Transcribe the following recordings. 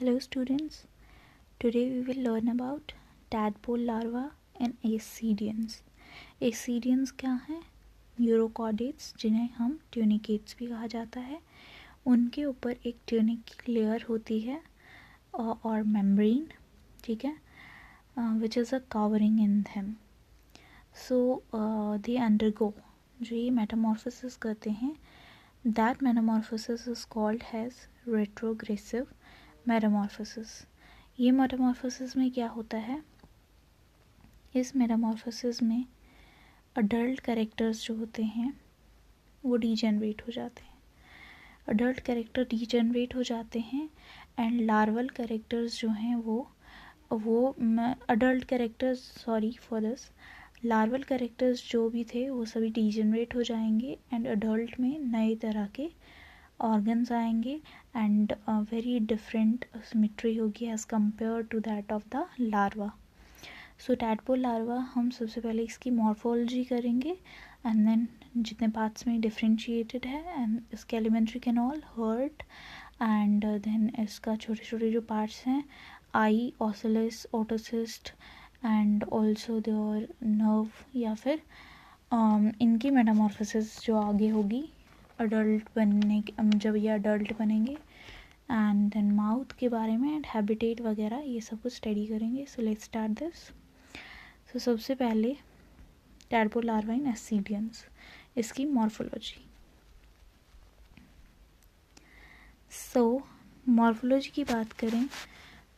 Hello students, today we will learn about tadpole larva and ascidians. Ascidians क्या हैं? यूरोकॉडेट्स, जिन्हें हम ट्यूनिकेट्स भी कहा जाता है. उनके ऊपर एक ट्यूनिक लेयर होती है और मेम्ब्रेन, ठीक है, which is a covering in them. So they undergo, जो ये मेटामॉर्फोसिस करते हैं, that Metamorphosis is called has retrogressive Metamorphosis. ये मेटामॉर्फोसिस में क्या होता है? इस मेटामॉर्फोसिस में अडल्ट कैरेक्टर्स जो होते हैं वो डीजेनरेट हो जाते हैं. अडल्ट कैरेक्टर डीजेनरेट हो जाते हैं एंड लार्वल कैरेक्टर्स जो हैं वो adult characters, sorry for this, larval characters जो भी थे वो सभी डीजेनरेट हो जाएंगे एंड अडल्ट में नए तरह के ऑर्गन्स आएंगे एंड वेरी डिफरेंट सिमेट्री होगी as compared to that of the larva. So tadpole larva, हम सबसे पहले इसकी मॉर्फोलॉजी करेंगे एंड देन जितने पार्ट्स में डिफ्रेंशिएटेड है एंड इसके alimentary canal, heart and then इसका छोटे छोटे जो पार्ट्स हैं, eye, ocellus, otocyst and also their nerve, या फिर इनकी मेटामॉर्फोसिस जो आगे होगी अडल्ट बनने के, जब ये अडल्ट बनेंगे, एंड देन माउथ के बारे में एंड हैबिटेट वगैरह ये सब कुछ स्टडी करेंगे. So let's start this. So सबसे पहले टैडपोल लार्वा इन एस्सीडियंस, इसकी मॉर्फोलॉजी. सो मॉर्फोलॉजी की बात करें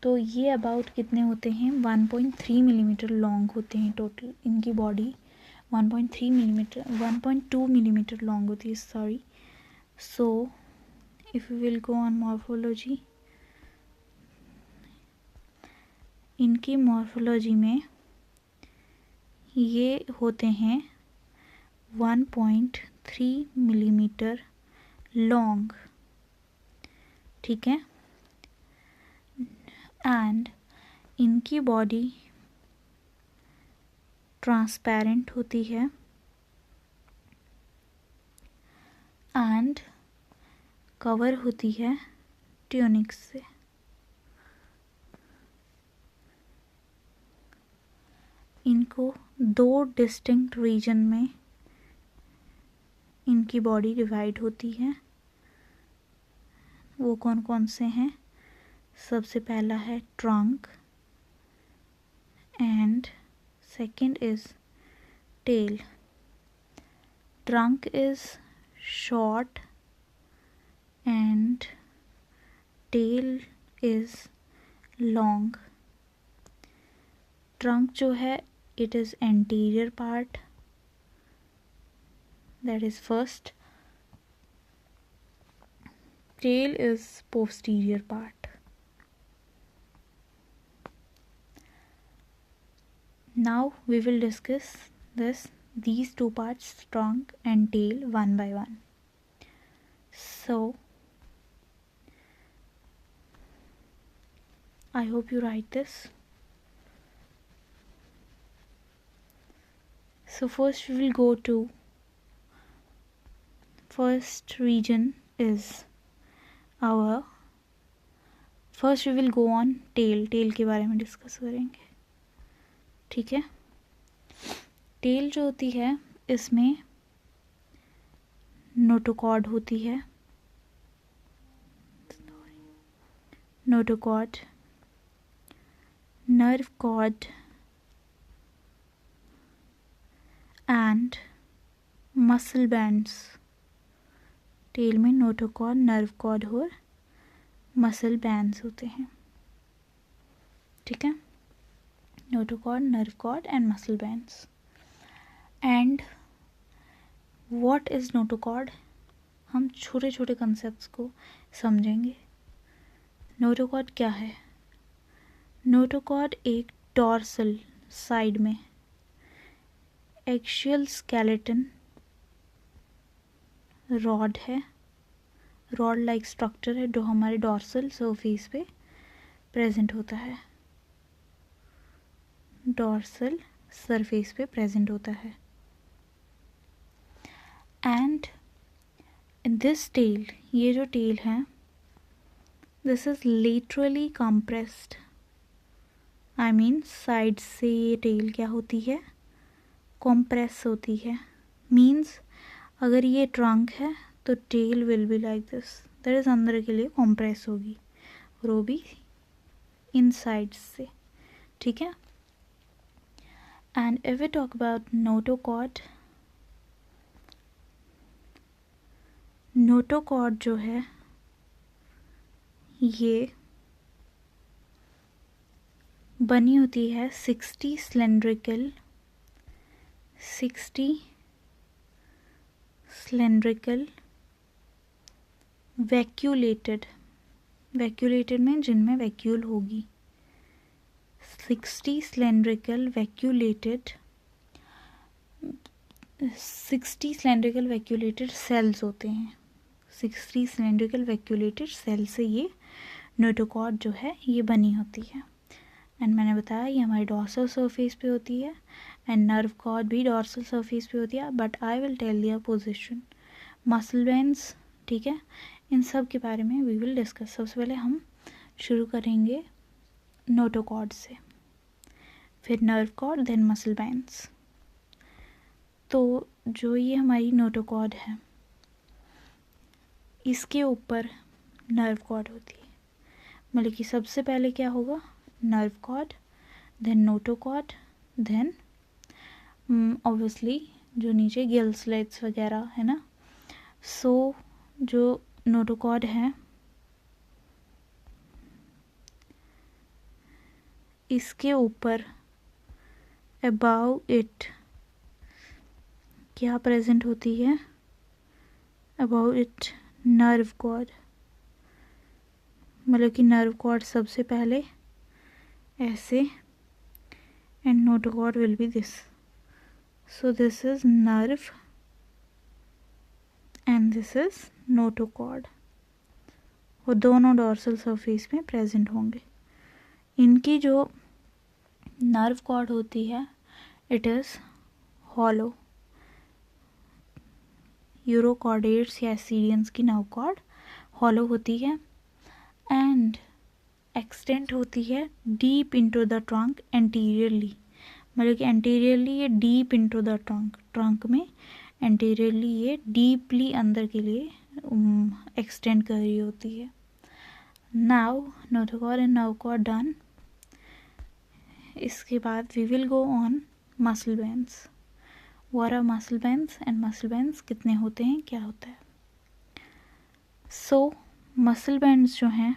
तो ये अबाउट कितने होते हैं? 1.3 मिलीमीटर लॉन्ग होते हैं टोटल. इनकी बॉडी 1.2 मिलीमीटर लॉन्ग होती है, sorry. So if we will go on morphology, इनकी मॉर्फोलॉजी में ये होते हैं 1.3 मिलीमीटर लॉन्ग, ठीक है, एंड इनकी बॉडी ट्रांसपेरेंट होती है एंड कवर होती है ट्यूनिक्स से. इनको दो डिस्टिंक्ट रीजन में इनकी बॉडी डिवाइड होती है. वो कौन कौन से हैं? सबसे पहला है trunk and second is tail. Trunk is short and tail is long. Trunk जो है it is anterior part, that is first. Tail is posterior part. Now we will discuss these two parts, trunk and tail, one by one. So I hope you write this. So first we will go to, first region is our, first we will go on tail. Tail के बारे में discuss करेंगे, ठीक है. Tell जो होती है इसमें नोटोकॉर्ड होती है, notochord, nerve cord and muscle bands. Tail में नोटोकॉर्ड, नर्व कॉर्ड और मसल बैंड्स होते हैं, ठीक है. Notochord, nerve cord and muscle bands. And what is notochord? हम छोटे छोटे कंसेप्ट्स को समझेंगे. नोटोकॉर्ड क्या है? नोटोकॉर्ड एक डॉर्सल साइड में एक्शियल स्केलेटन रॉड है, रॉड लाइक स्ट्रक्चर है जो हमारे डॉर्सल सरफेस पे प्रेजेंट होता है, डॉर्सल सरफेस पे प्रेजेंट होता है. एंड दिस टेल, ये जो टेल है this is laterally compressed, I mean side से ये टेल क्या होती है, कॉम्प्रेस होती है। मीन्स अगर ये ट्रंक है तो tail will be like this, that is अंदर के लिए कॉम्प्रेस होगी और वो भी इन साइड से, ठीक है। And if we talk about notochord, notochord जो है ये बनी होती है 60 सिलेंड्रिकल वैक्यूलेटेड, वैक्यूलेटेड में जिनमें वैक्यूल होगी, 60 सिलेंड्रिकल वैक्यूलेटेड सेल्स होते हैं। 60 सिलेंड्रिकल वैक्यूलेटेड सेल से ये नोटोकॉर्ड जो है ये बनी होती है। एंड मैंने बताया ये हमारी डॉर्सल सरफेस पे होती है एंड नर्व कॉर्ड भी डॉर्सल सरफेस पे होती है, but I will tell their position. Muscle veins, ठीक है, इन सब के बारे में वी विल डिस्कस। सबसे पहले हम शुरू करेंगे नोटोकॉर्ड से, फिर nerve cord, then muscle veins. तो जो ये हमारी नोटोकॉर्ड है इसके ऊपर नर्व कॉर्ड होती है, मतलब कि सबसे पहले क्या होगा, nerve cord, then notochord, then obviously जो नीचे गिल स्लेट्स वगैरह है ना। सो जो नोटोकॉर्ड है इसके ऊपर अबाउ इट क्या प्रेजेंट होती है, अबाउ इट नर्व कॉर्ड, मतलब कि नर्व कॉर्ड सबसे पहले ऐसे and notochord will be this. So this is nerve and this is notochord, वो दोनों डॉर्सल सरफेस में प्रेजेंट होंगे। इनकी जो नर्व कॉर्ड होती है इट इज हॉलो, यूरोकॉर्डेट्स या एसीडियंस की नर्व कॉर्ड हॉलो होती है एंड एक्सटेंड होती है deep into the trunk anteriorly, मतलब कि एंटीरियरली ये डीप इनटू द ट्रंक में एंटीरियरली ये डीपली अंदर के लिए एक्सटेंड कर रही होती है। Now notochord and nerve cord done, इसके बाद we will go on muscle veins. What are muscle veins and muscle veins कितने होते हैं, क्या होता है। सो मसल वेन्स जो हैं,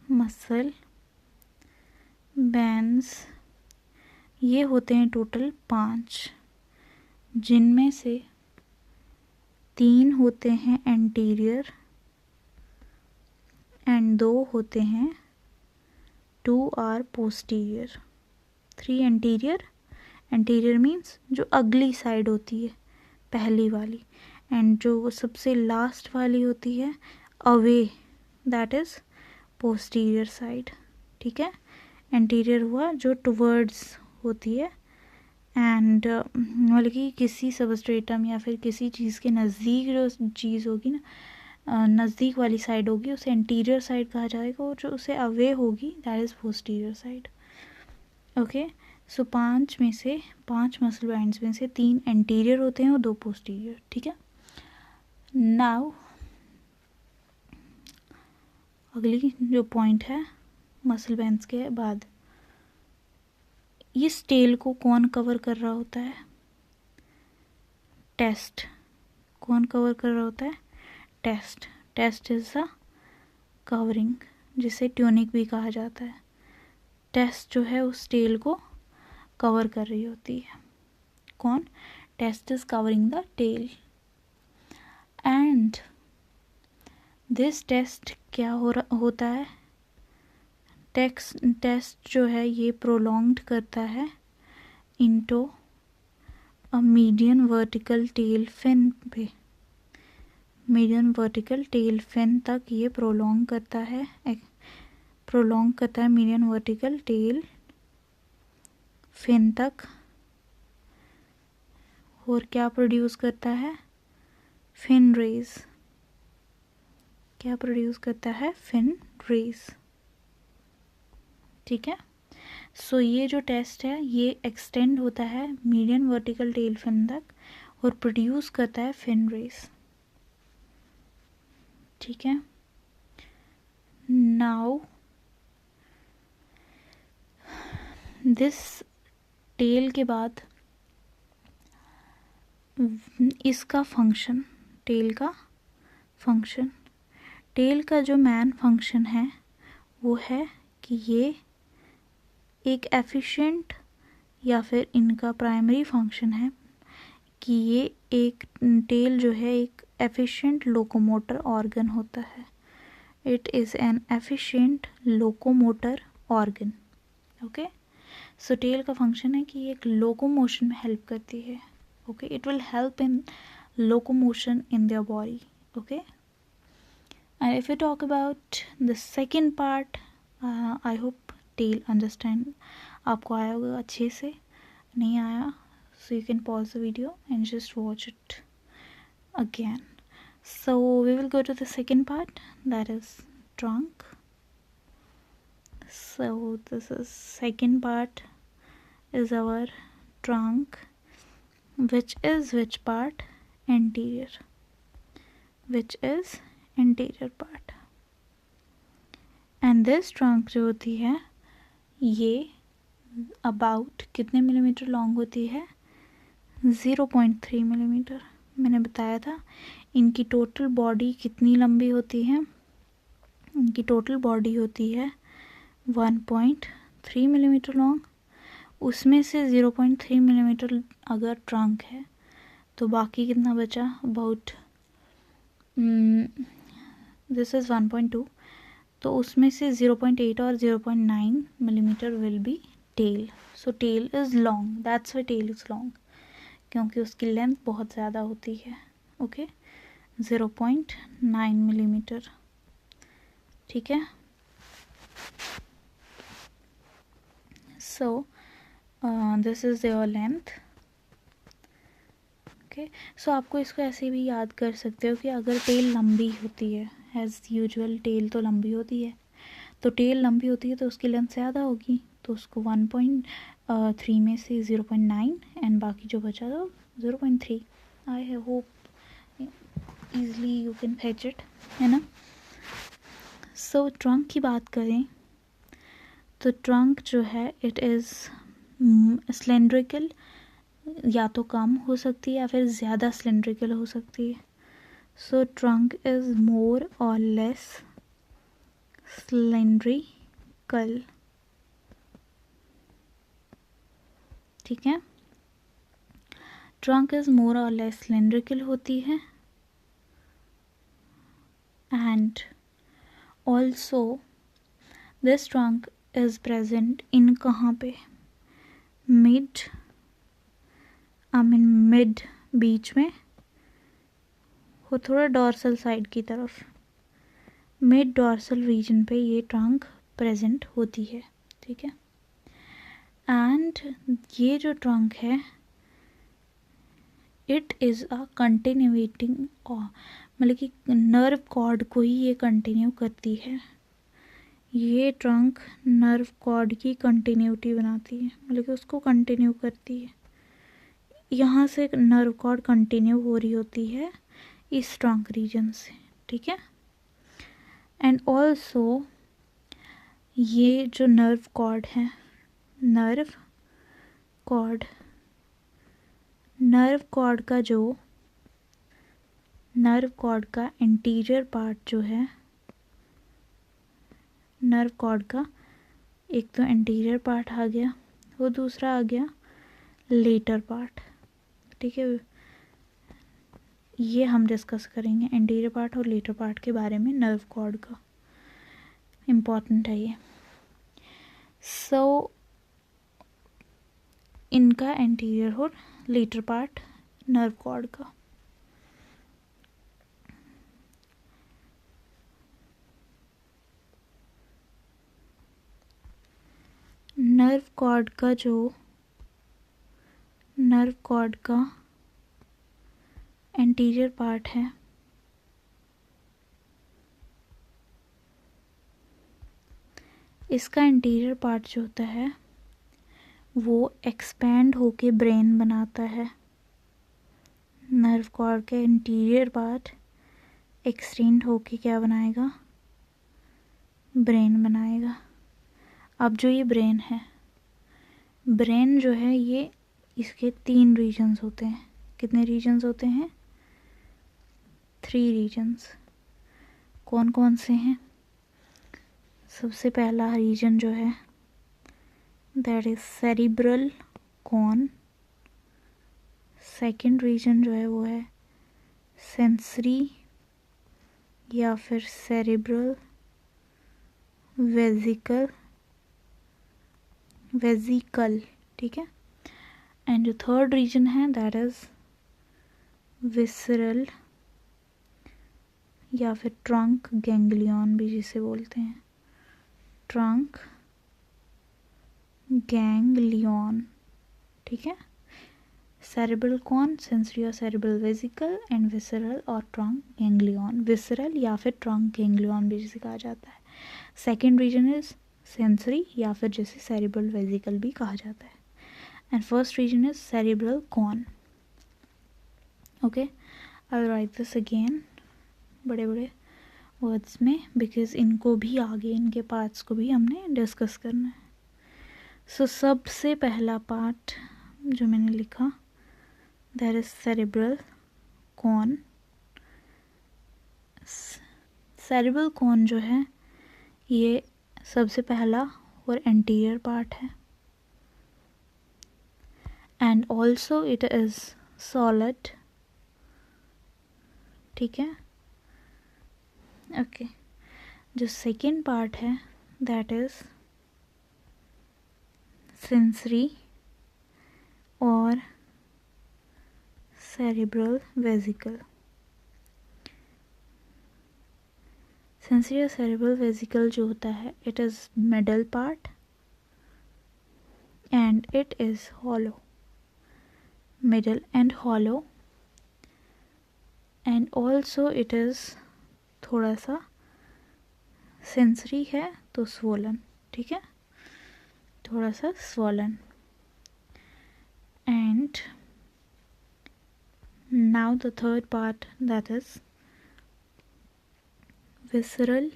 मसल वेन्स ये होते हैं टोटल 5, जिनमें से 3 होते हैं एंटीरियर एंड 2 होते हैं 2 are posterior. 3 anterior, anterior means जो अगली साइड होती है पहली वाली, एंड जो सबसे लास्ट वाली होती है away, that is posterior side, ठीक है। एंटीरियर हुआ जो टुवर्ड्स होती है एंड मतलब कि किसी सबस्ट्रेटम या फिर किसी चीज़ के नज़दीक जो चीज़ होगी ना, नज़दीक वाली साइड होगी उसे एंटीरियर साइड कहा जाएगा, और जो उसे अवे होगी that is posterior side. Okay, so 5 में से 5 मसल बैंड्स में से 3 एंटीरियर होते हैं और 2 पोस्टीरियर, ठीक है। नाउ अगली जो पॉइंट है मसल बैंड्स के बाद, इस टेल को कौन कवर कर रहा होता है, टेस्ट। कौन कवर कर रहा होता है, test. Test is a covering, जिसे ट्यूनिक भी कहा जाता है। टेस्ट जो है उस टेल को कवर कर रही होती है। कौन, test is covering the tail and this test क्या होता है, टेस्ट जो है ये प्रोलॉन्ग्ड करता है into a median vertical tail fin पे, मीडियन वर्टिकल टेल फिन तक ये प्रोलॉन्ग करता है मीडियन वर्टिकल टेल फिन तक, और क्या प्रोड्यूस करता है, फिन रेज। क्या प्रोड्यूस करता है? Fin rays. ठीक है, सो ये जो टेस्ट है ये एक्सटेंड होता है मीडियन वर्टिकल टेल फिन तक और प्रोड्यूस करता है फिन रेज। ठीक है, नाउ दिस टेल के बाद इसका फंक्शन, टेल का फंक्शन, टेल का जो मेन फंक्शन है वो है कि ये एक एफिशिएंट, या फिर इनका प्राइमरी फंक्शन है कि ये एक टेल जो है एक एफिशिएंट लोकोमोटर ऑर्गन होता है। It is an efficient locomotor organ. Okay, so tail का फंक्शन है कि ये एक लोकोमोशन में हेल्प करती है। Okay, it will help in locomotion in their body. Okay, and if you talk about the second part, I hope tail understand आपको आया होगा अच्छे से। नहीं आया, so you can pause the video and just watch it again. So we will go to the second part, that is trunk. So this is second part is our trunk, which is which part? Anterior, which is anterior part. And this trunk जो होती है ये about कितने millimetre long होती है? 0.3 millimetre. मैंने बताया था इनकी टोटल बॉडी कितनी लंबी होती है? इनकी टोटल बॉडी होती है 1.3 मिलीमीटर लॉन्ग। उसमें से 0.3 मिलीमीटर अगर ट्रंक है तो बाकी कितना बचा? अबाउट दिस इज़ 1.2, तो उसमें से 0.8 और 0.9 millimetre will be tail. So tail is long, that's why tail is long, क्योंकि उसकी लेंथ बहुत ज़्यादा होती है। Okay, 0.9 millimetre. ठीक है, so this is their length. Okay, so आपको इसको ऐसे भी याद कर सकते हो कि अगर टेल लंबी होती है, एज यूजुअल टेल तो लंबी होती है, तो टेल लंबी होती है तो उसकी लेंथ ज़्यादा होगी, तो उसको 1.3 में से 0.9 एंड बाकी जो बचा तो 0.3। I hope easily you can fetch it, है ना। सो ट्रंक की बात करें तो ट्रंक जो है इट इज़ सिलेंड्रिकल, या तो कम हो सकती है या फिर ज़्यादा सिलेंड्रिकल हो सकती है। सो ट्रंक इज़ मोर और लेस सिलेंड्रिकल। ठीक है, ट्रंक इज़ मोर और लेस सिलेंड्रिकल होती है, and also this trunk is present in कहाँ पे? मिड, आई मीन मिड, बीच में वो थोड़ा डॉर्सल साइड की तरफ, मिड डॉर्सल रीजन पे ये ट्रंक प्रेजेंट होती है। ठीक है, एंड ये जो ट्रंक है इट इज़ अ कंटिन्यूएटिंग, मतलब कि नर्व कॉर्ड को ही ये कंटिन्यू करती है। ये ट्रंक नर्व कॉर्ड की कंटिन्यूटी बनाती है, मतलब कि उसको कंटिन्यू करती है। यहाँ से नर्व कॉर्ड कंटिन्यू हो रही होती है इस ट्रंक रीजन से। ठीक है, एंड ऑल्सो ये जो नर्व कॉर्ड है, नर्व कॉर्ड का एंटीरियर पार्ट जो है, नर्व कॉर्ड का एक तो एंटीरियर पार्ट आ गया, वो दूसरा आ गया लेटर पार्ट। ठीक है, ये हम डिस्कस करेंगे एंटीरियर पार्ट और लेटर पार्ट के बारे में, नर्व कॉर्ड का इम्पॉर्टेंट है ये। सो इनका एंटीरियर और लेटर पार्ट नर्व कॉर्ड का। नर्व कॉर्ड का एंटीरियर पार्ट है इसका इंटीरियर पार्ट जो होता है वो एक्सपैंड होके ब्रेन बनाता है। नर्व कॉर्ड का इंटीरियर पार्ट एक्सटेंड होके क्या बनाएगा, ब्रेन बनाएगा। अब जो ये ब्रेन है, ब्रेन जो है ये इसके 3 रीजन्स होते हैं। कितने रीजन्स होते हैं? 3 रीजन्स। कौन कौन से हैं? सबसे पहला रीजन जो है that is cerebral cone. Second reason जो है वो है सेंसरी या फिर सेरिब्रल वेजिकल, ठीक है। एंड जो थर्ड रीजन है दैट इज विसरल या फिर ट्रंक गैंग्लियन भी जिसे बोलते हैं, ट्रंक गैंग्लियन, ठीक है। सेरेब्रल कॉन, सेंसरी और सेरेब्रल वेसिकल एंड विसरल और ट्रंक गैंग्लियन। विसरल या फिर ट्रंक गैंग्लियन भी जिसे कहा जाता है। सेकेंड रीजन इज सेंसरी या फिर जिसे सेरेब्रल वेसिकल भी कहा जाता है। And first reason is cerebral cone. Okay, I will write this again बड़े बड़े वर्ड्स में, बिकॉज इनको भी आगे इनके पार्ट्स को भी हमने डिस्कस करना है। सो सबसे पहला पार्ट जो मैंने लिखा that is cerebral cone. Cerebral cone जो है ये सबसे पहला और एंटीरियर पार्ट है and also it is solid, ठीक है। ओके, जो सेकेंड पार्ट है दैट इज सेंसरी और सेरेब्रल वेसिकल। सेंसरी और सेरेब्रल वेसिकल जो होता है it is middle part and it is hollow, middle and hollow and also it is थोड़ा सा सेंसरी है तो स्वोलन, ठीक है, थोड़ा सा swollen. And now the third part that is visceral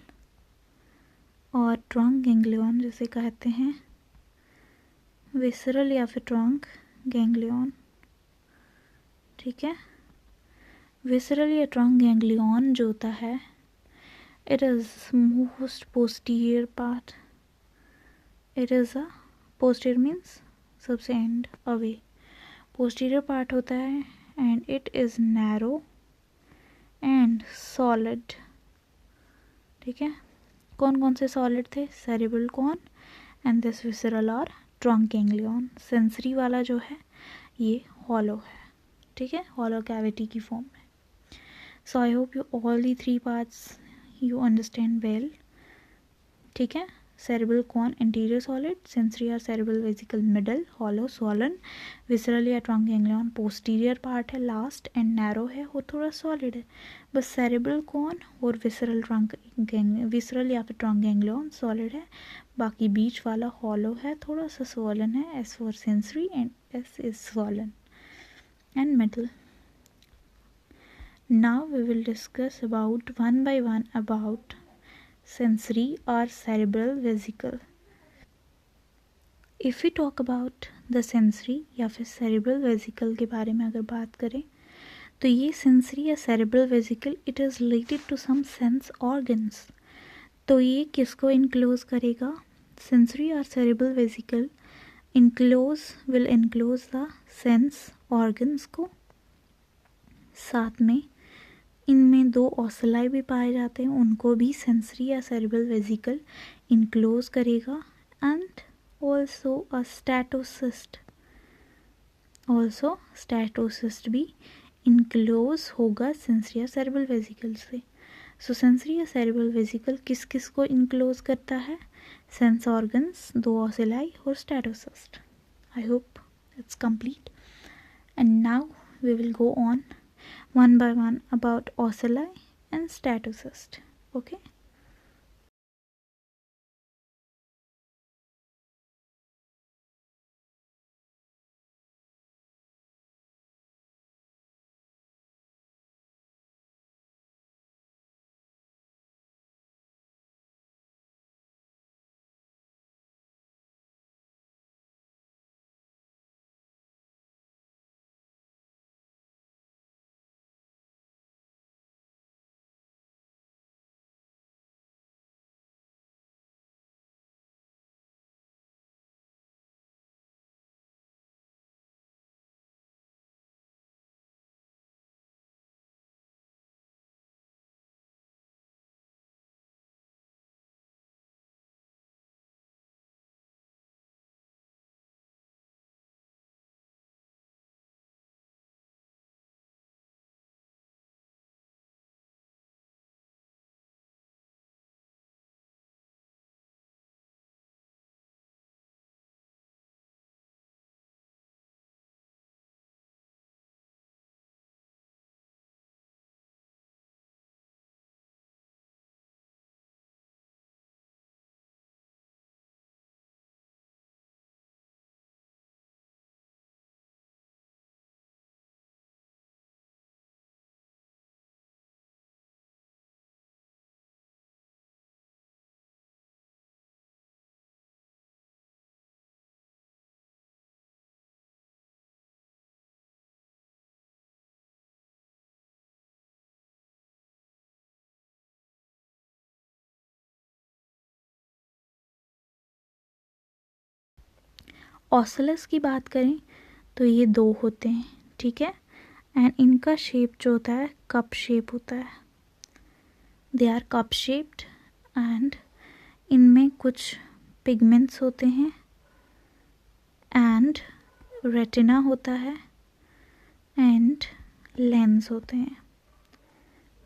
और ट्रंक गैंग्लियन जिसे कहते हैं, विसरल या फिर ट्रंक गैंग्लियन, ठीक है। विसरल या ट्रंक गैंग्लियन जो होता है it is most posterior part. It is a posterior means सबसे end away, posterior part होता है and it is narrow and solid, ठीक है। कौन कौन से solid थे? cerebral cone and this visceral और trunk ganglion। sensory वाला जो है ये hollow है, ठीक है, hollow cavity की form में। So I hope you all the 3 parts you understand well, ठीक है। cerebral cone anterior solid, sensory or cerebral vesicle middle, hollow swollen, visceral या trunk ganglion posterior part है last and narrow है और थोड़ा solid है। बस cerebral cone और visceral visceral या फिर trunk ganglion solid है, बाकी बीच वाला hollow है, थोड़ा सा swollen है। S for sensory and S is swollen and middle. Now we will discuss about one by one about sensory or cerebral vesicle. If we talk about the sensory या फिर cerebral vesicle के बारे में अगर बात करें तो ये sensory या cerebral vesicle it is related to some sense organs। तो ये किसको enclose करेगा? sensory or cerebral vesicle will enclose the sense organs को। साथ में इनमें 2 ओसिलाई भी पाए जाते हैं, उनको भी सेंसरी या सेरेब्रल वेसिकल इनक्लोज करेगा एंड ऑल्सो अ स्टैटोसिस्ट भी इनक्लोज होगा सेंसरी या सेरेब्रल वेसिकल से। सो सेंसरी या सेरेब्रल वेसिकल किस किस को इनक्लोज करता है? सेंस ऑर्गन्स, 2 ओसिलाई और statocyst. I hope it's complete and now we will go on one by one about ocelli and statocyst. Okay. Ocellus की बात करें तो ये 2 होते हैं, ठीक है, एंड इनका शेप जो होता है कप शेप होता है, they are cup shaped, and इनमें कुछ पिगमेंट्स होते हैं एंड रेटिना होता है एंड लेंस होते हैं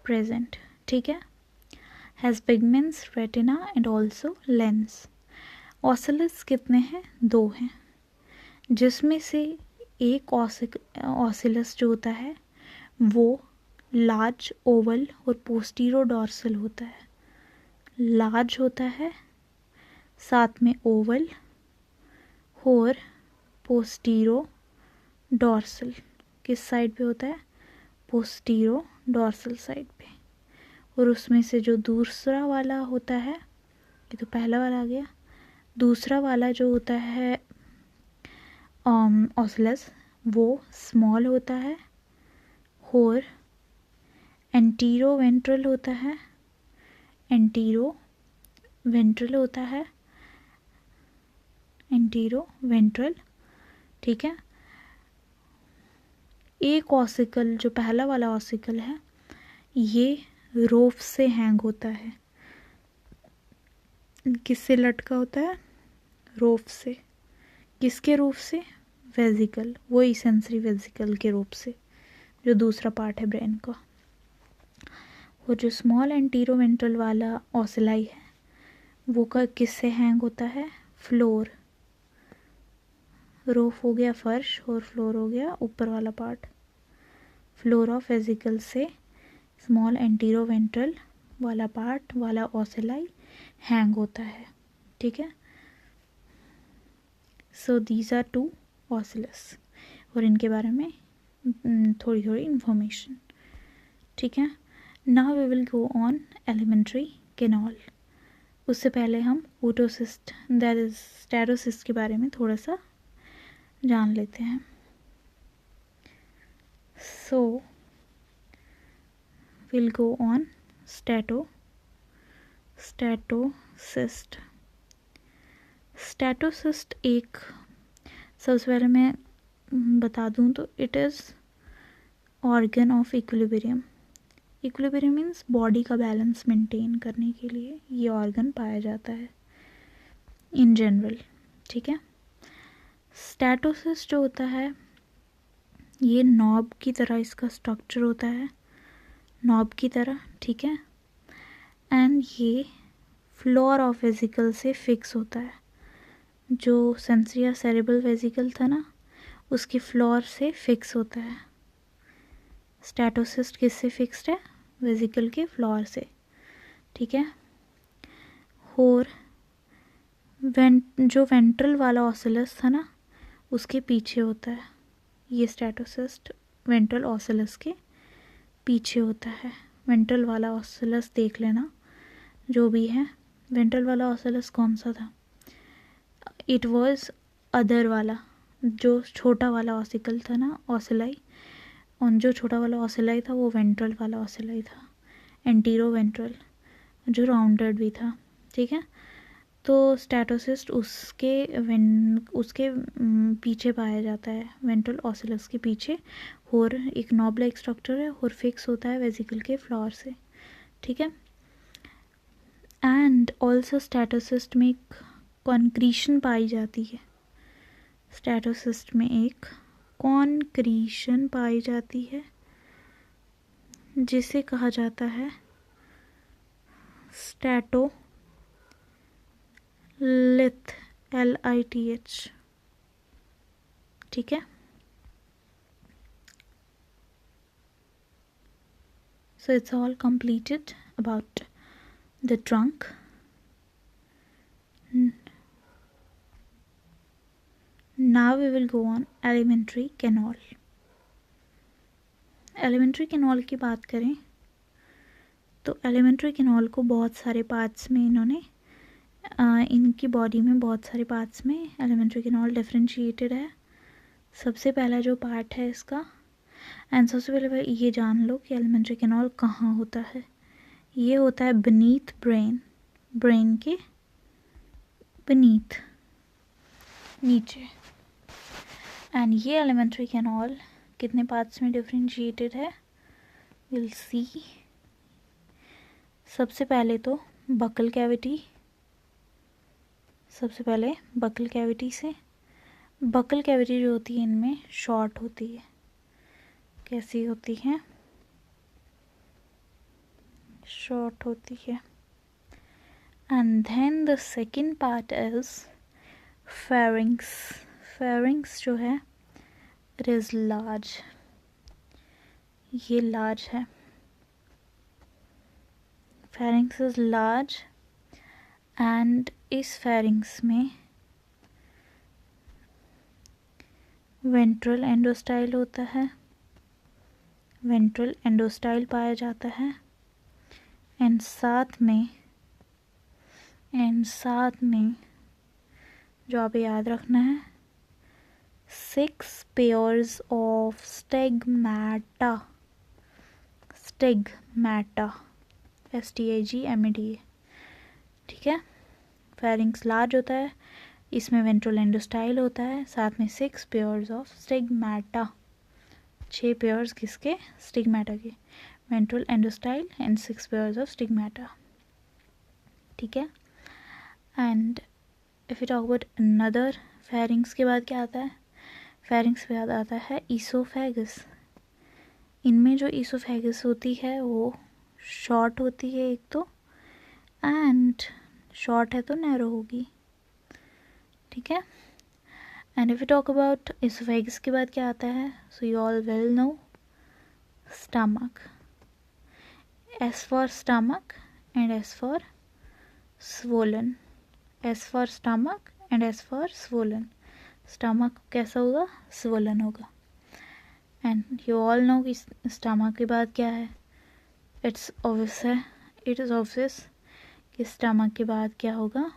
प्रेजेंट, ठीक है, has pigments, retina and also lens. Ocellus कितने हैं? 2 हैं, जिसमें से एक ऑसिलस जो होता है वो लार्ज ओवल और पोस्टीरो डॉर्सल होता है। लार्ज होता है, साथ में ओवल और पोस्टीरो डॉर्सल किस साइड पे होता है? पोस्टीरो डॉर्सल साइड पे। और उसमें से जो दूसरा वाला होता है, ये तो पहला वाला आ गया, दूसरा वाला जो होता है ऑसिलस वो स्मॉल होता है और एंटीरो वेंट्रल होता है, एंटीरो वेंट्रल, ठीक है। एक ऑसिकल जो पहला वाला ऑसिकल है ये रोफ से हैंग होता है। किससे लटका होता है? रोफ से। किसके रूप से? वेजिकल, वही सेंसरी वेजिकल के रूप से, जो दूसरा पार्ट है ब्रेन का। वो जो स्मॉल एंटीरोवेंट्रल वाला ऑसिलाई है वो का किससे हैंग होता है? फ्लोर। रूफ हो गया फर्श और फ्लोर हो गया ऊपर वाला पार्ट। फ्लोर ऑफ वेजिकल से स्मॉल एंटीरोवेंट्रल वाला पार्ट वाला ऑसिलाई हैंग होता है, ठीक है। सो दीज आर 2 ऑसिलस और इनके बारे में थोड़ी थोड़ी इंफॉर्मेशन, ठीक है। Now we will go on elementary canal. उससे पहले हम ओटोसिस्ट दैट इज स्टेरोसिस्ट के बारे में थोड़ा सा जान लेते हैं। So will go on statocyst. Statocyst एक, सबसे पहले मैं बता दूं तो it is organ of equilibrium. Equilibrium means body का बैलेंस मेंटेन करने के लिए ये ऑर्गन पाया जाता है इन जनरल, ठीक है। स्टेटोसिस्ट जो होता है ये नॉब की तरह इसका स्ट्रक्चर होता है, नॉब की तरह, ठीक है, एंड ये फ्लोर ऑफ वेजिकल से फिक्स होता है। जो सेंसरी या सेरेब्रल वेजिकल था ना उसके फ्लोर से फिक्स होता है। स्टेटोसिस्ट किससे फिक्स्ड है? वेजिकल के फ्लोर से, ठीक है। और जो वेंट्रल वाला ऑसिलस था ना उसके पीछे होता है। ये स्टेटोसिस्ट वेंट्रल ऑसिलस के पीछे होता है। वेंट्रल वाला ऑसिलस देख लेना जो भी है। वेंट्रल वाला ऑसिलस कौन सा था? इट वॉज अदर वाला, जो छोटा वाला ऑसिकल था ना ऑसिलाई, और जो छोटा वाला ऑसिलाई था वो वेंट्रल वाला ऑसिलाई था, एंटीरो वेंट्रल, जो राउंडेड भी था, ठीक है। तो स्टेटोसिस्ट उसके पीछे पाया जाता है, वेंट्रल ऑसिलस के पीछे, और एक नॉब लाइक स्ट्रक्चर है और फिक्स होता है वेजिकल के फ्लोर से, ठीक है। एंड ऑल्सो स्टेटोसिस्ट में एक कॉन्क्रीशन पाई जाती है। स्टेटोसिस्ट में एक कॉन्क्रीशन पाई जाती है जिसे कहा जाता है स्टेटोलिथ, LITH, ठीक है। So it's all completed about the trunk. Now we will go on alimentary canal. Alimentary canal की बात करें तो एलिमेंट्री कैनाल को बहुत सारे पार्ट्स में इन्होंने इनकी बॉडी में बहुत सारे पार्ट्स में एलिमेंट्री कैनाल डिफरेंशिएटेड है। सबसे पहला जो पार्ट है इसका, एंड सबसे पहले ये जान लो कि एलिमेंट्री कैनाल कहाँ होता है। ये होता है बीनीथ ब्रेन, ब्रेन के बीनीथ, नीचे, एंड ये एलिमेंट्री कैनाल कितने पार्ट्स में डिफरेंशिएटेड है, विल सी। सबसे पहले तो बकल कैविटी, सबसे पहले बकल कैविटी से। बकल कैविटी जो होती है इनमें शॉर्ट होती है। कैसी होती है, शॉर्ट होती है। And then the second part is pharynx. Pharynx जो है इट इज लार्ज, ये लार्ज है। फेरिंग्स इज लार्ज एंड इस फेरिंग्स में वेंट्रल एंडोस्टाइल होता है, वेंट्रल एंडोस्टाइल पाया जाता है। एंड साथ में जो आप याद रखना है, 6 पेयर्स ऑफ स्टेगमैटा, स्टेगमैटा, STAGMATA, ठीक है। फेरिंग्स लार्ज होता है, इसमें वेंट्रल एंडोस्टाइल होता है, साथ में 6 पेयर्स ऑफ स्टिग्माटा, 6 पेयर्स किसके, स्टिग्माटा के, ventral endostyle and 6 pairs of stigmata, ठीक है। And if you talk about another, pharynx के बाद क्या आता है, फेरिंग्स के बाद आता है ईसोफेगस। इनमें जो ईसोफेगस होती है वो शॉर्ट होती है एक तो, एंड शॉर्ट है तो नैरो होगी, ठीक है। And if you talk about oesophagus के बाद क्या आता है, so you all will know stomach, S for stomach and S for swollen, S for stomach and S for swollen. Stomach कैसा होगा, स्वोलन होगा। एंड यू ऑल नो कि stomach के बाद क्या है, इट्स ऑब्वियस है, इट इज़ ऑब्वियस कि स्टमक के बाद क्या होगा,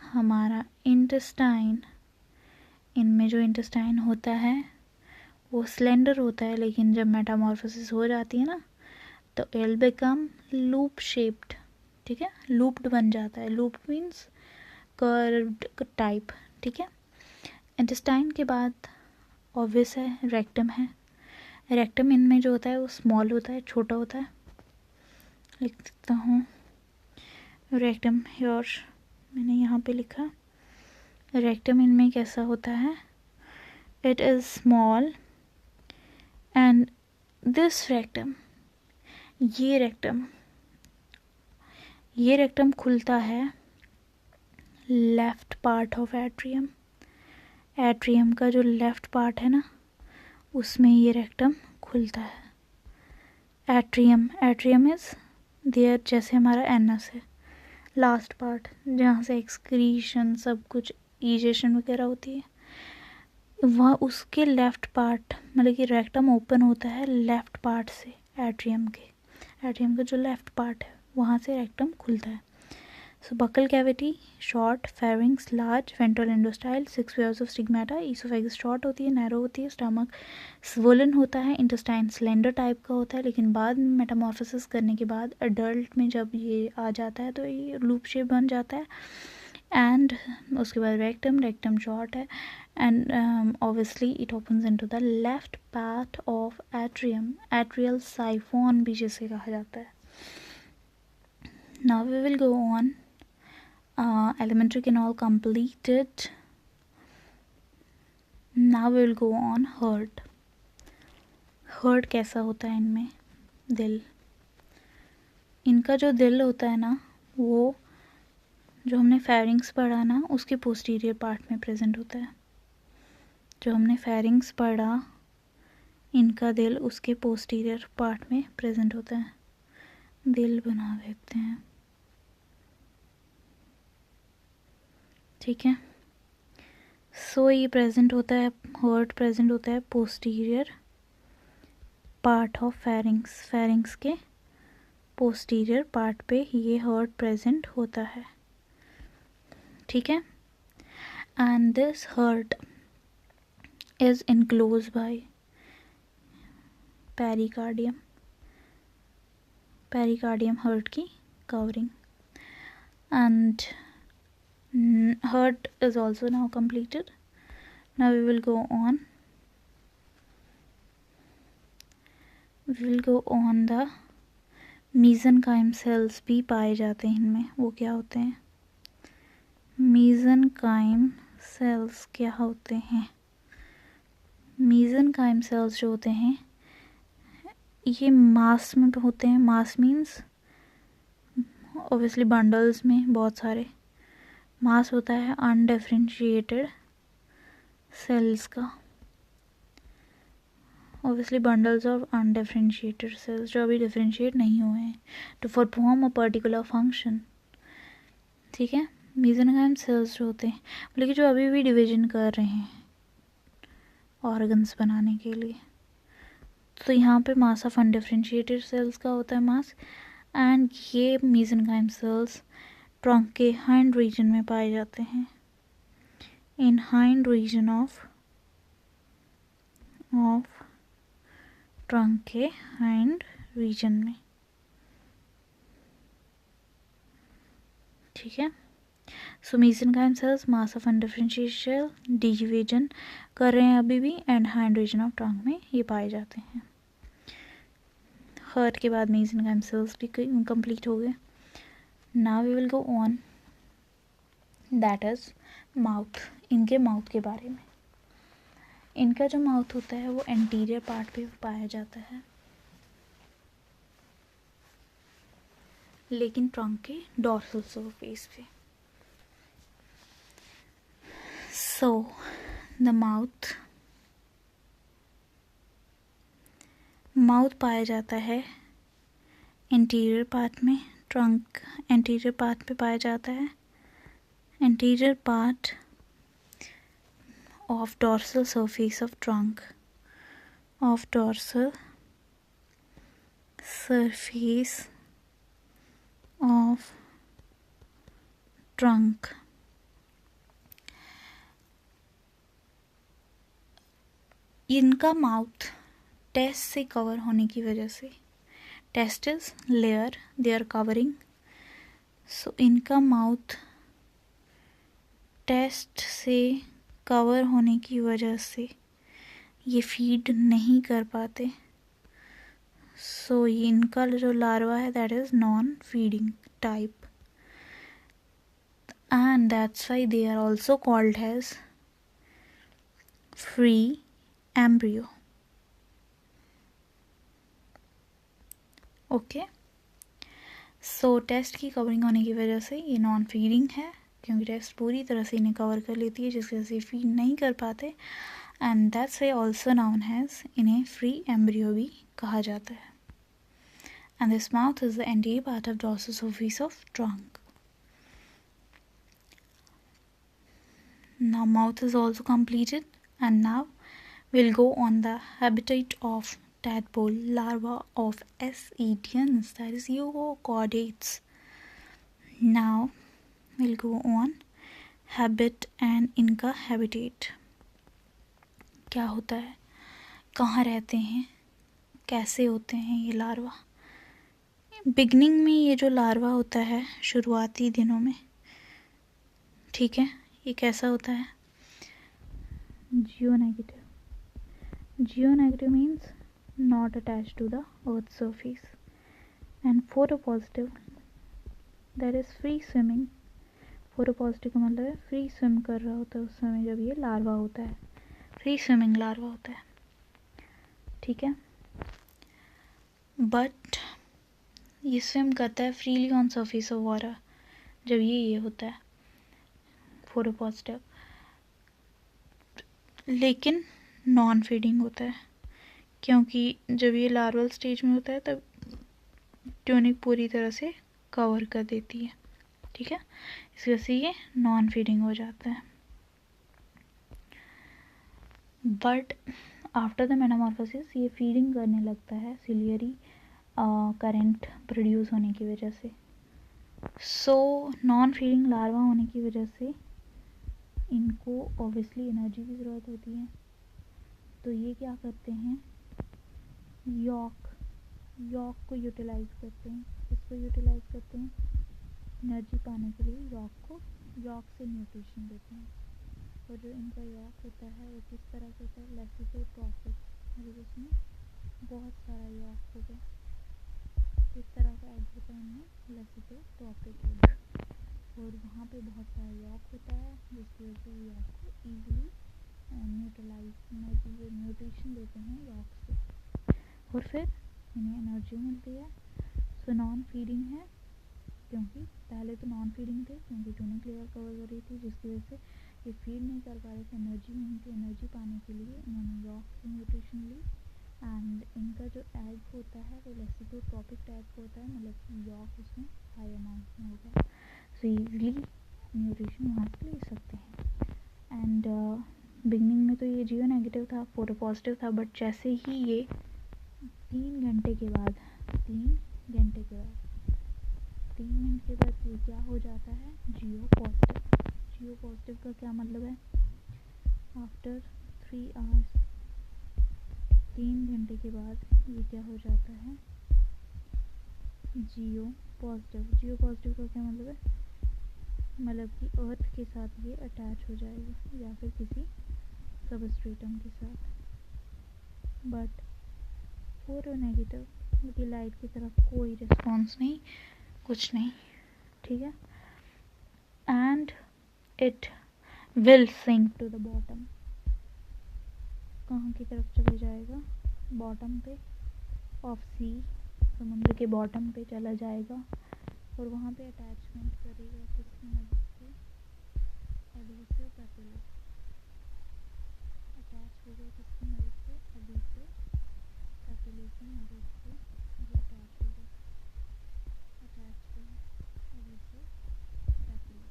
हमारा इंटेस्टाइन। इनमें जो इंटेस्टाइन होता है वो स्लेंडर होता है, लेकिन जब मेटामॉर्फोसिस हो जाती है ना तो इट बिकम लूप शेप्ड, ठीक है, लूप्ड बन जाता है। लूप मीन्स कर्व्ड टाइप, ठीक है। इंटेस्टाइन के बाद ऑब्वियस है रेक्टम है। रेक्टम इनमें जो होता है वो स्मॉल होता है, छोटा होता है। लिख देता हूँ रेक्टम योर, मैंने यहाँ पे लिखा रेक्टम इनमें कैसा होता है, it is small and this rectum, ये रेक्टम खुलता है left part of atrium. Atrium का जो लेफ्ट पार्ट है ना उसमें ये रेक्टम खुलता है। एट्रियम इज देयर, जैसे हमारा एनस है, लास्ट पार्ट जहाँ से एक्सक्रीशन सब कुछ ईजेशन वगैरह होती है, वह उसके लेफ्ट पार्ट, मतलब कि रेक्टम ओपन होता है लेफ्ट पार्ट से, एट्रियम का जो लेफ्ट पार्ट है वहाँ से रेक्टम खुलता है। So buccal cavity short, pharynx large, ventral endostyle, 6 pairs of stigmata, oesophagus short होती है, नैरो होती है, स्टमक स्वोलन होता है, इंटेस्टाइन स्लेंडर टाइप का होता है, लेकिन बाद में मेटामॉर्फोसिस करने के बाद अडल्ट में जब ये आ जाता है तो ये लूप शेप बन जाता है। एंड उसके बाद रेक्टम शॉर्ट है, and obviously it opens into the left part of atrium, atrial siphon भी जिसे कहा जाता है। Now we will go on elementary canal completed. Now we will go on heart. heart कैसा होता है इनमें, दिल। इनका जो दिल होता है ना वो जो हमने फेरिंग्स पढ़ा ना उसके पोस्टीरियर पार्ट में प्रेजेंट होता है। जो हमने फेरिंग्स पढ़ा इनका दिल उसके पोस्टीरियर पार्ट में प्रेजेंट होता है। दिल बना देते हैं, ठीक है। सो ये प्रेजेंट होता है, हार्ट प्रेजेंट होता है posterior part of pharynx, pharynx के पोस्टीरियर पार्ट पे ये हार्ट प्रेजेंट होता है, ठीक है। And this heart is enclose by pericardium, pericardium heart की covering. And heart is also now completed. Now we will go on the mesenchyme cells भी पाए जाते हैं इनमें. वो क्या होते हैं? mesenchyme cells क्या होते हैं? mesenchyme cells जो होते हैं ये मास में होते हैं. मास मीन्स ऑब्वियसली बंडल्स में बहुत सारे. मास होता है अनडिफरेंशिएटेड सेल्स का. Obviously bundles of undifferentiated cells जो अभी डिफरेंशिएट नहीं हुए हैं to perform a particular function. ठीक है. मेसेनकाइम सेल्स जो होते हैं लेकिन जो अभी भी डिवीजन कर रहे हैं ऑर्गन्स बनाने के लिए, तो यहाँ पे मास ऑफ अनडिफरेंशिएटेड सेल्स का होता है मास. एंड ये मेसेनकाइम सेल्स ट्रंक के हाइंड रीजन में पाए जाते हैं. In hind region of trunk के हाइंड रीजन में. ठीक है. So mesenchyme cells mass of undifferentiated cell division कर रहे हैं अभी भी and hind region of trunk में ये पाए जाते हैं. हर्ट के बाद मेसेनकाइम सेल्स भी कंप्लीट हो गए. Now we will go on that is mouth. इनके माउथ के बारे में. इनका जो माउथ होता है वो एंटीरियर पार्ट पे पाया जाता है लेकिन ट्रंक के डॉर्सल सरफेस पे. सो द माउथ पाया जाता है एंटीरियर पार्ट में. ट्रंक एंटीरियर पार्ट पे पाया जाता है. Anterior part of dorsal surface of trunk. इनका माउथ टेस्ट से कवर होने की वजह से, test is layer they are covering. So इनका माउथ टेस्ट से कवर होने की वजह से ये फीड नहीं कर पाते. सो इनका जो लार्वा है that is non feeding type and that's why they are also called as free embryo. Okay. So test की कवरिंग होने की वजह से ये नॉन फीडिंग है क्योंकि टेस्ट पूरी तरह से इन्हें कवर कर लेती है जिसकी वजह से फीड नहीं कर पाते. And that's why also known has इन्हें फ्री एम्ब्रियो भी कहा जाता है. And this mouth is the anterior part of dorsal surface of trunk. Now mouth is also completed and now we'll go on the habitat of tadpole larva of ascidians, that is euchordates. Now we'll go on habit and इनका habitat क्या होता है, कहाँ रहते हैं, कैसे होते हैं ये लार्वा. बिगनिंग में ये जो लार्वा होता है शुरुआती दिनों में, ठीक है, ये कैसा होता है? Geonegative. Geonegative means not attached to the earth surface. And photopositive that is free swimming. Photopositive का मतलब है फ्री स्विम कर रहा होता है उस समय जब ये लार्वा होता है. फ्री स्विमिंग लार्वा होता है. ठीक है. बट ये स्विम करता है freely on surface of water जब ये होता है फोटोपॉजिटिव. लेकिन नॉन फीडिंग होता है क्योंकि जब ये लार्वल स्टेज में होता है तब ट्यूनिक पूरी तरह से कवर कर देती है. ठीक है. इस वजह से ये नॉन फीडिंग हो जाता है. बट आफ्टर द मेटामॉर्फोसिस ये फीडिंग करने लगता है सिलियरी करंट प्रोड्यूस होने की वजह से. सो नॉन फीडिंग लार्वा होने की वजह से इनको ऑब्वियसली एनर्जी की ज़रूरत होती है. तो ये क्या करते हैं, यॉक को यूटिलाइज करते हैं. इसको यूटिलाइज करते हैं एनर्जी पाने के लिए. यॉक से न्यूट्रिशन देते हैं. और जो इनका यॉक होता है वो किस तरह का होता है, लेसिथोट्रॉपिक, मतलब इसमें बहुत सारा यॉक होगा। किस तरह का एग होता है इनमें, लेसिथोट्रॉपिक एग, और वहाँ पे बहुत सारा यॉक होता है जिसकी वजह से यॉक को ईजिली न्यूट्रलाइज न्यूट्रिशन देते हैं यॉक से, और फिर इन्हें एनर्जी मिलती है। सो नॉन फीडिंग है, क्योंकि पहले तो नॉन फीडिंग थे क्योंकि ट्यूनिक लेयर कवर कर रही थी, जिसकी वजह से ये फीड नहीं कर पा रहे थे, एनर्जी नहीं थी। एनर्जी पाने के लिए इन्होंने यॉक से न्यूट्रिशन ली। एंड इनका जो एग होता है वो लेसिथोट्रॉपिक टाइप का होता है, मतलब कि यॉक उसमें हाई अमाउंट में होगा, सो ईजिली न्यूट्रिशन वहाँ से ले सकते हैं। एंड बिगनिंग में तो ये जीरो नेगेटिव था, फोटो पॉजिटिव था, बट जैसे ही ये 3 घंटे के बाद ये क्या हो जाता है, जियो पॉजिटिव। जियो पॉजिटिव का क्या मतलब है, आफ्टर 3 आवर्स, 3 घंटे के बाद ये क्या हो जाता है, जियो पॉजिटिव। जियो पॉजिटिव का क्या मतलब है, मतलब कि अर्थ के साथ ये अटैच हो जाएगा या फिर किसी सबस्ट्रेटम के साथ। बट फोटो नेगेटिव, क्योंकि लाइट की तरफ कोई रिस्पॉन्स नहीं, कुछ नहीं, ठीक है। And it will sink to the bottom, कहाँ की तरफ चले जाएगा, बॉटम पे ऑफ सी, समुद्र के बॉटम पे चला जाएगा, और वहाँ पे अटैचमेंट करेगा किसकी मदद से, एडहेसिव पैपिला, अटैच होगा किसकी मदद से, एडहेसिव पैपिला की मदद से ये अटैच होगा, एडहेसिव पैपिला,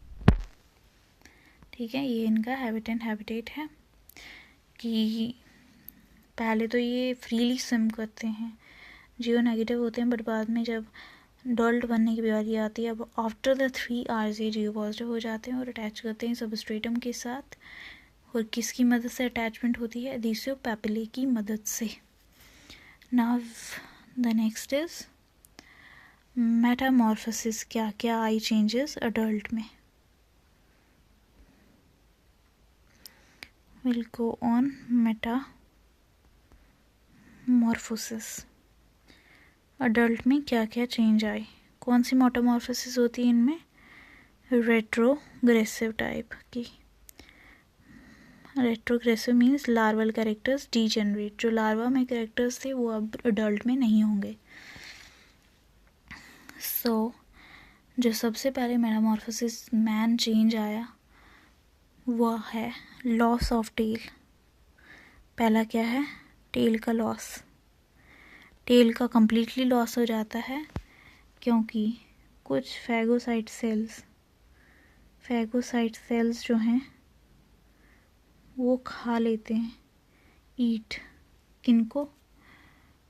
ठीक है। ये इनका हैबिट एंड हैबिटेट है कि पहले तो ये फ्रीली स्विम करते हैं, जियो नेगेटिव होते हैं, बट बाद में जब डॉल्ट बनने की बारी आती है, अब आफ्टर द 3 आवर्स ये जियो पॉजिटिव हो जाते हैं और अटैच करते हैं सबस्ट्रेटम के साथ, और किसकी मदद से अटैचमेंट होती है, एडहेसिव पैपिले की मदद से। Now the next is Metamorphosis, क्या क्या आई चेंजेस अडल्ट में। Will go on Metamorphosis, adult में क्या क्या चेंज आए। कौन सी मेटामॉर्फोसिस होती है इनमें, रेट्रोग्रेसिव टाइप की। Retrogressive means larval characters degenerate, जो लार्वा में कैरेक्टर्स थे वो अब अडल्ट में नहीं होंगे। सो जो सबसे पहले मेटामॉर्फोसिस मैन चेंज आया वह है लॉस ऑफ टेल। पहला क्या है, टेल का लॉस। टेल का कम्प्लीटली लॉस हो जाता है क्योंकि कुछ फैगोसाइट सेल्स जो हैं वो खा लेते हैं, ईट किनको,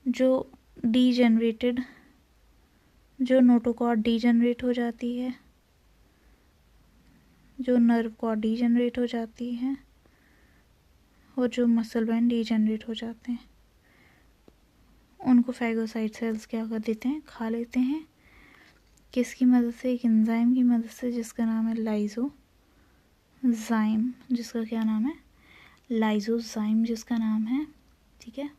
जो डीजेनरेटेड, जो नोटोकॉर्ड डीजेनरेट हो जाती है, जो नर्व कॉर्ड डीजेनरेट हो जाती है, और जो मसल बैंड डीजेनरेट हो जाते हैं, उनको फैगोसाइट सेल्स क्या कर देते हैं, खा लेते हैं। किसकी मदद से, एक एंजाइम की मदद से जिसका नाम है लाइसोजाइम, जिसका क्या नाम है, लाइसोजाइम जिसका नाम है, ठीक है।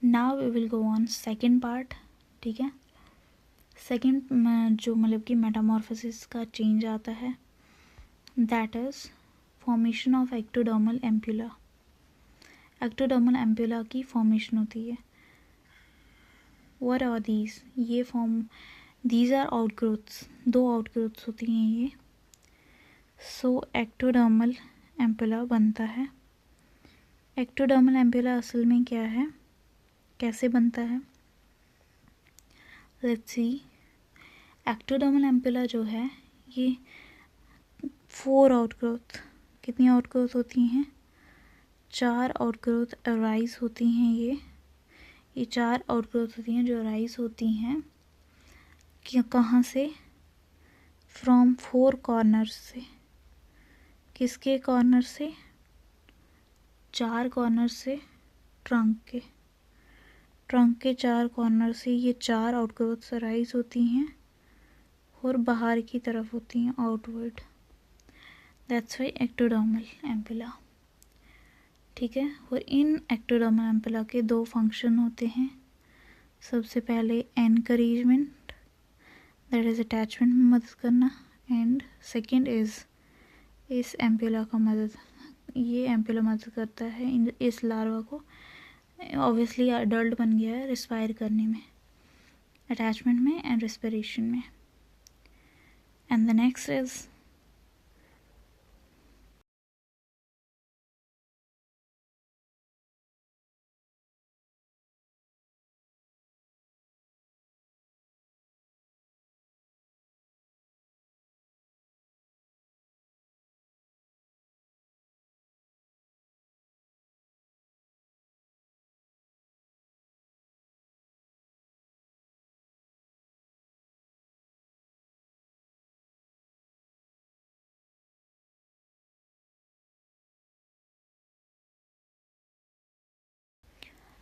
Now we will go on second part, ठीक है। सेकेंड जो मतलब कि मेटामॉर्फोसिस का चेंज आता है, that is formation of ectodermal ampulla. Ectodermal ampulla की फॉर्मेशन होती है। व्हाट आर दीज, ये form, these are outgrowths, 2 outgrowths होती हैं ये। सो एक्टोडर्मल एम्पुला बनता है। एक्टोडर्मल एम्पुला असल में क्या है, कैसे बनता है, लेट्स सी। एक्टोडर्मल एम्पुला जो है ये 4 आउटग्रोथ, कितनी आउटग्रोथ होती हैं, 4 आउटग्रोथ अराइज होती हैं। ये 4 आउटग्रोथ होती हैं जो अराइज होती हैं कि कहाँ से, फ्रॉम 4 कॉर्नर्स से। किसके कॉर्नर से, 4 कॉर्नर से, ट्रंक के 4 कॉर्नर से ये 4 आउटग्रोथ्स अराइज होती हैं और बाहर की तरफ होती हैं, outward. That's why ectodermal ampulla. ठीक है, और इन एक्टोडर्मल एम्पुला के दो फंक्शन होते हैं। सबसे पहले एनकरेजमेंट, दैट इज़ अटैचमेंट में मदद करना, एंड सेकेंड इज़ इस एम्पुला का मदद, ये एम्पुला मदद करता है इस लार्वा को, ऑब्वियसली अडल्ट बन गया है, रिस्पायर करने में, अटैचमेंट में एंड रेस्पिरेशन में। And the next is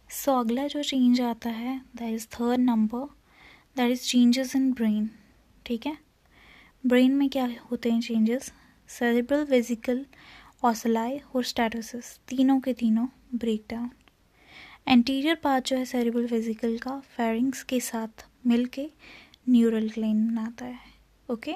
so अगला जो चेंज आता है that is third number, that is changes in brain. ठीक है, ब्रेन में क्या होते हैं चेंजेस? सेरेब्रल वेसिकल, ओसिलाई और स्टैटोसिस, तीनों के तीनों ब्रेक डाउन। एंटीरियर पार्ट जो है सेरेब्रल वेसिकल का फेरिंग्स के साथ मिलके न्यूरल ग्लैंड बनाता है। Okay,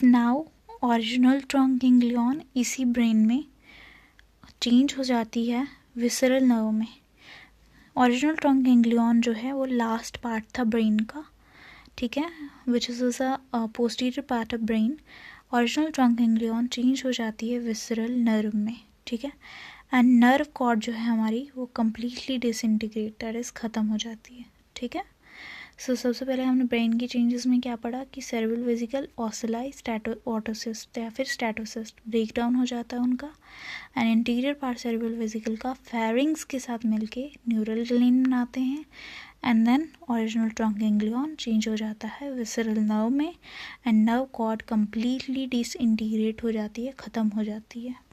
now original trunk ganglion इसी ब्रेन में चेंज हो जाती है विसरल नर्व में। ओरिजिनल ट्रंक गैंग्लियन जो है वो लास्ट पार्ट था ब्रेन का, ठीक है, which is a posterior part of brain. Original trunk ganglion change हो जाती है विसरल नर्व में। ठीक है, एंड नर्व कॉर्ड जो है हमारी वो कम्प्लीटली डिसइंटीग्रेटेड इज ख़त्म हो जाती है। ठीक है, सो सबसे पहले हमने ब्रेन की चेंजेस में क्या पढ़ा कि सेरेब्रल वेसिकल, ओसिलाई, ऑटोसिस्ट या फिर स्टैटोसिस्ट ब्रेक डाउन हो जाता है उनका, and interior part cerebral vesicle का फेरिंग्स के साथ मिलके न्यूरल ग्लैंड बनाते हैं, and then original trunk ganglion change हो जाता है विसरल नर्व में, and nerve cord completely disintegrate हो जाती है, ख़त्म हो जाती है।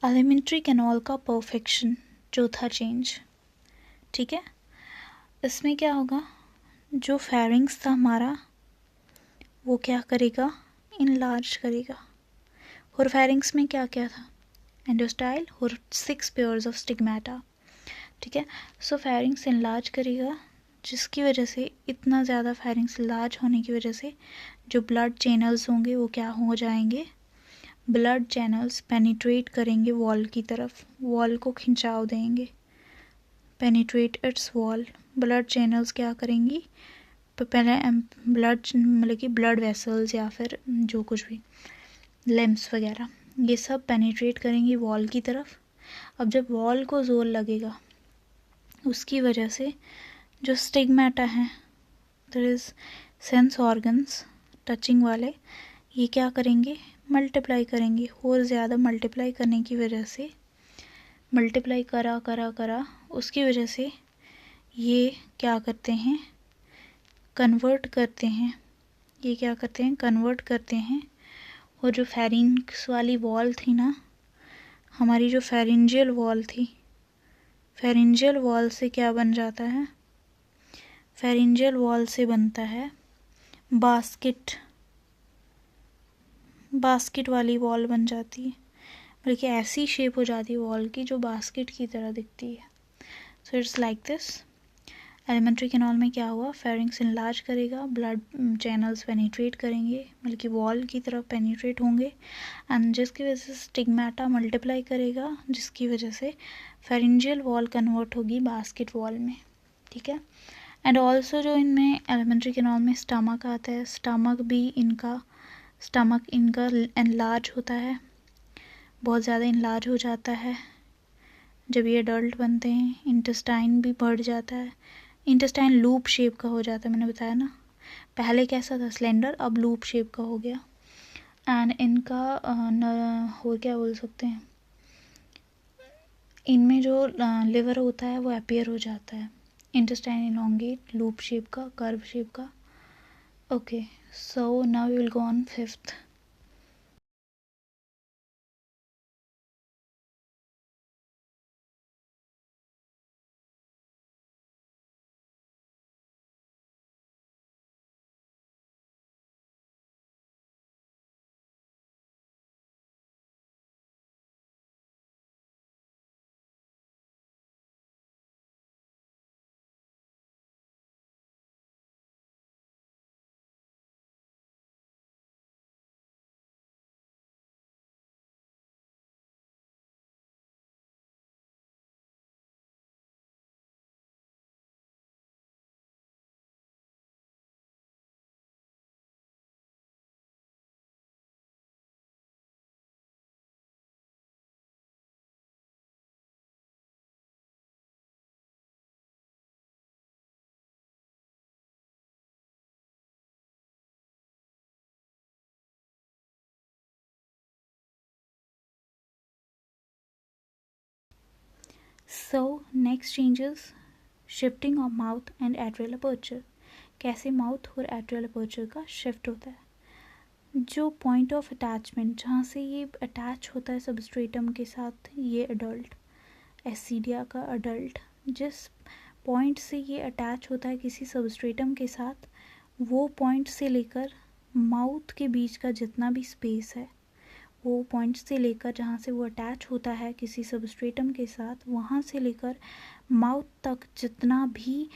एलिमेंट्री कैनाल का परफेक्शन, चौथा चेंज। ठीक है, इसमें क्या होगा, जो फेरिंग्स था हमारा वो क्या करेगा, इनलार्ज करेगा। और फेरिंग्स में क्या क्या था, एंडोस्टाइल और 6 पेयर्स ऑफ स्टिग्मेटा। ठीक है, सो फेरिंग्स इनलार्ज करेगा, जिसकी वजह से इतना ज़्यादा फेरिंग्स लार्ज होने की वजह से जो ब्लड चैनल्स होंगे वो क्या हो जाएंगे, ब्लड चैनल्स पेनिट्रेट करेंगे वॉल की तरफ, वॉल को खिंचाव देंगे, penetrate it's wall. Blood channels क्या करेंगी, पहले ब्लड मतलब कि ब्लड वेसल्स या फिर जो कुछ भी लिम्स वगैरह ये सब पेनिट्रेट करेंगी वॉल की तरफ। अब जब वॉल को जोर लगेगा उसकी वजह से जो स्टिग्मेटा है, there is sense organs touching वाले, ये क्या करेंगे, मल्टीप्लाई करेंगे। और ज़्यादा मल्टीप्लाई करने की वजह से, मल्टीप्लाई करा करा करा उसकी वजह से ये क्या करते हैं, कन्वर्ट करते हैं, ये क्या करते हैं, कन्वर्ट करते हैं। और जो फेरिंग्स वाली वॉल थी ना, हमारी जो फेरिंजियल वॉल थी, फेरिंजियल वॉल से क्या बन जाता है, फेरिंजियल वॉल से बनता है बास्केट, बास्केट वाली वॉल बन जाती है, बल्कि ऐसी शेप हो जाती है वॉल की जो बास्केट की तरह दिखती है। So it's like this. Alimentary canal में क्या हुआ, फेरिंग्स इनलार्ज करेगा, ब्लड चैनल्स पेनिट्रेट करेंगे, बल्कि वॉल की तरफ पेनिट्रेट होंगे, एंड जिसकी वजह से स्टिग्मेटा मल्टीप्लाई करेगा, जिसकी वजह से फेरिंजियल वॉल कन्वर्ट होगी बास्केट वॉल में। ठीक है, एंड ऑल्सो जो इनमें एलिमेंट्री कैनाल में स्टमक आता है, स्टमक इनका एनलार्ज होता है, बहुत ज़्यादा इनलार्ज हो जाता है जब ये एडल्ट बनते हैं। इंटेस्टाइन भी बढ़ जाता है, इंटेस्टाइन लूप शेप का हो जाता है, मैंने बताया ना, पहले कैसा था स्लेंडर, अब लूप शेप का हो गया। एंड इनका और क्या बोल सकते हैं, इनमें जो लिवर होता है वो अपीयर हो जाता है, इंटेस्टाइन इलोंगेट, लूप शेप का, कर्व शेप का। Okay, so now we will go on 5th। So next changes, shifting of mouth and atrial aperture. कैसे माउथ और एट्रियल अपर्चर का शिफ्ट होता है। जो पॉइंट ऑफ अटैचमेंट जहाँ से ये अटैच होता है सबस्ट्रेटम के साथ, ये अडल्ट एसिडिया का अडल्ट, जिस पॉइंट से ये अटैच होता है किसी सबस्ट्रेटम के साथ, वो पॉइंट से लेकर माउथ के बीच का जितना भी स्पेस है, वो पॉइंट से लेकर जहाँ से वो अटैच होता है किसी सबस्ट्रेटम के साथ, वहाँ से लेकर माउथ तक जितना भी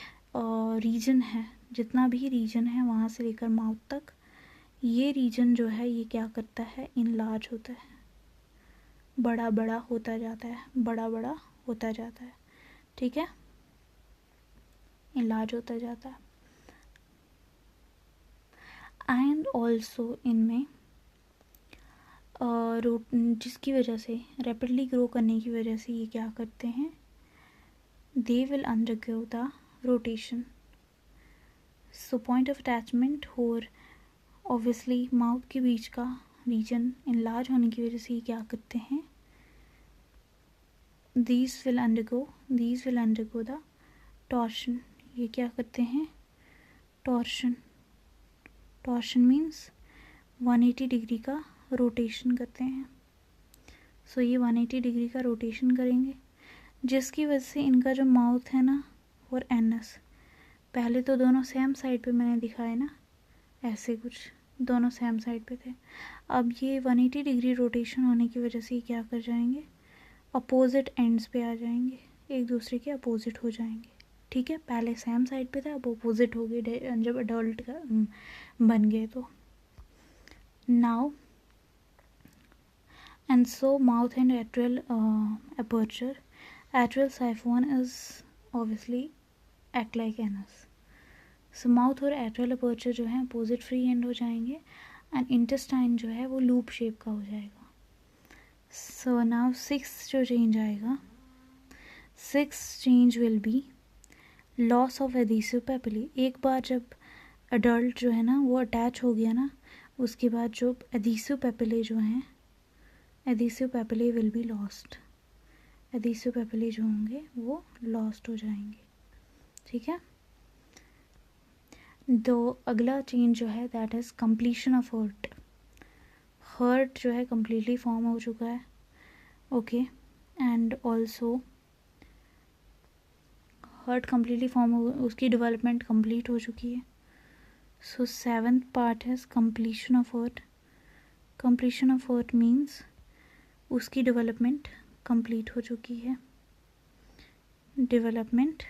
रीजन है वहाँ से लेकर माउथ तक, ये रीजन जो है ये क्या करता है, इनलार्ज होता है, बड़ा बड़ा होता जाता है, बड़ा बड़ा होता जाता है। ठीक है, इनलार्ज होता जाता है। एंड ऑल्सो इनमें जिसकी वजह से रैपिडली ग्रो करने की वजह से ये क्या करते हैं, they will undergo the rotation. So point of attachment और ऑब्वियसली माउथ के बीच का रीजन इनलार्ज होने की वजह से ये क्या करते हैं, these will undergo the torsion। ये क्या करते हैं, टॉर्शन मीन्स 180 डिग्री का रोटेशन करते हैं। सो ये 180 डिग्री का रोटेशन करेंगे, जिसकी वजह से इनका जो माउथ है ना और एनस, पहले तो दोनों सेम साइड पे मैंने दिखाया ना, ऐसे कुछ दोनों सेम साइड पे थे। अब ये 180 डिग्री रोटेशन होने की वजह से ये क्या कर जाएंगे, अपोजिट एंड्स पे आ जाएंगे, एक दूसरे के अपोजिट हो जाएंगे। ठीक है, पहले सेम साइड पे था, अब अपोजिट हो गए जब अडल्ट का बन गए तो। Now and so mouth and atrial aperture, atrial siphon is obviously act like anus. So mouth और atrial aperture जो है अपोजिट फ्री एंड हो जाएंगे एंड इंटेस्टाइन जो है वो लूप शेप का हो जाएगा। सो नाउ सिक्स जो चेंज आएगा, six change will be loss of adhesive papillae. एक बार जब अडल्ट जो है ना वो अटैच हो गया ना, उसके बाद जो एडिसिव पेपिले जो हैं, adhesive papillae will be lost, adhesive papillae जो होंगे वो लॉस्ट हो जाएंगे। ठीक है, तो अगला चेंज जो है that is completion of heart. Heart जो है कम्प्लीटली फॉर्म हो चुका है, okay, and also heart completely form हो, उसकी डेवलपमेंट कंप्लीट हो चुकी है। सो सेवंथ पार्ट है completion of heart. Completion of heart means उसकी डेवलपमेंट कंप्लीट हो चुकी है, डेवलपमेंट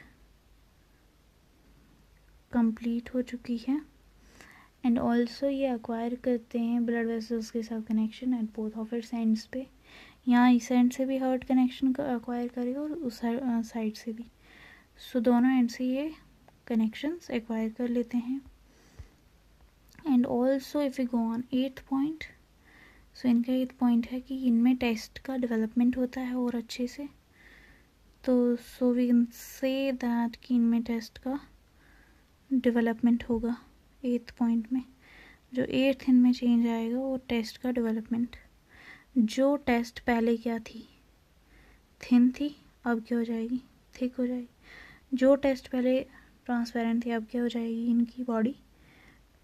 कंप्लीट हो चुकी है। एंड ऑल्सो ये अक्वायर करते हैं ब्लड वेसल्स के साथ connection at both of its ends पे। यहाँ इस एंड से भी हार्ट कनेक्शन अक्वायर करेगा और उस साइड से भी। सो दोनों एंड से ये कनेक्शंस एक्वायर कर लेते हैं। And also if you go on 8th point, so इनका 8th पॉइंट है कि इनमें टेस्ट का डेवलपमेंट होता है और अच्छे से। तो so we can say that कि इनमें टेस्ट का डेवलपमेंट होगा 8th पॉइंट में। जो 8th इनमें चेंज आएगा वो टेस्ट का डेवलपमेंट। जो टेस्ट पहले क्या थी, थिन थी, अब क्या हो जाएगी, थिक हो जाएगी। जो टेस्ट पहले ट्रांसपेरेंट थी, अब क्या हो जाएगी, इनकी बॉडी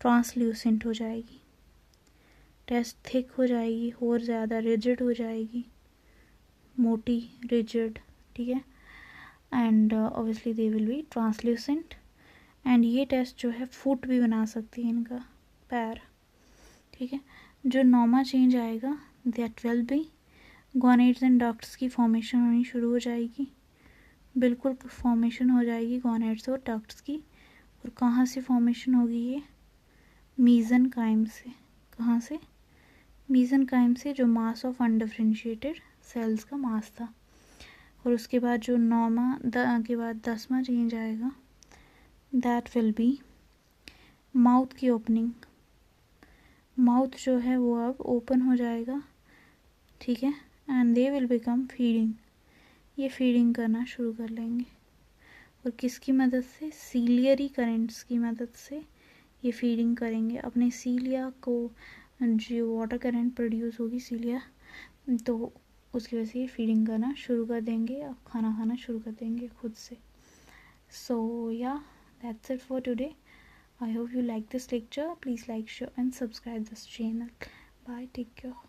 ट्रांसल्यूसेंट हो जाएगी। टेस्ट थिक हो जाएगी और ज़्यादा रिजिड हो जाएगी, मोटी, रिजिड। ठीक है, and obviously they will be translucent. And ये टेस्ट जो है फुट भी बना सकती है इनका, पैर। ठीक है, जो नॉर्मा चेंज आएगा that will be gonads and ducts की फॉर्मेशन होनी शुरू हो जाएगी, बिल्कुल फॉर्मेशन हो जाएगी गोनेड्स और डक्ट्स की। और कहाँ से फॉर्मेशन होगी ये, मीजनकाइम से। कहाँ से, मीजनकाइम से, जो मास ऑफ अनडिफरेंशिएटेड सेल्स का मास था। और उसके बाद जो नॉर्मा के बाद 10वां चेंज आएगा दैट विल बी माउथ की ओपनिंग। माउथ जो है वो अब ओपन हो जाएगा। ठीक है, and they will become feeding, ये फीडिंग करना शुरू कर लेंगे। और किसकी मदद से, सीलियरी करेंट्स की मदद से ये फीडिंग करेंगे अपने सीलिया को। जो वाटर करंट प्रोड्यूस होगी सीलिया, तो उसकी वजह से ये फीडिंग करना शुरू कर देंगे, अब खाना खाना शुरू कर देंगे खुद से। सो या that's it for today. I hope you like this lecture. Please like, share and subscribe this channel. Bye, take care.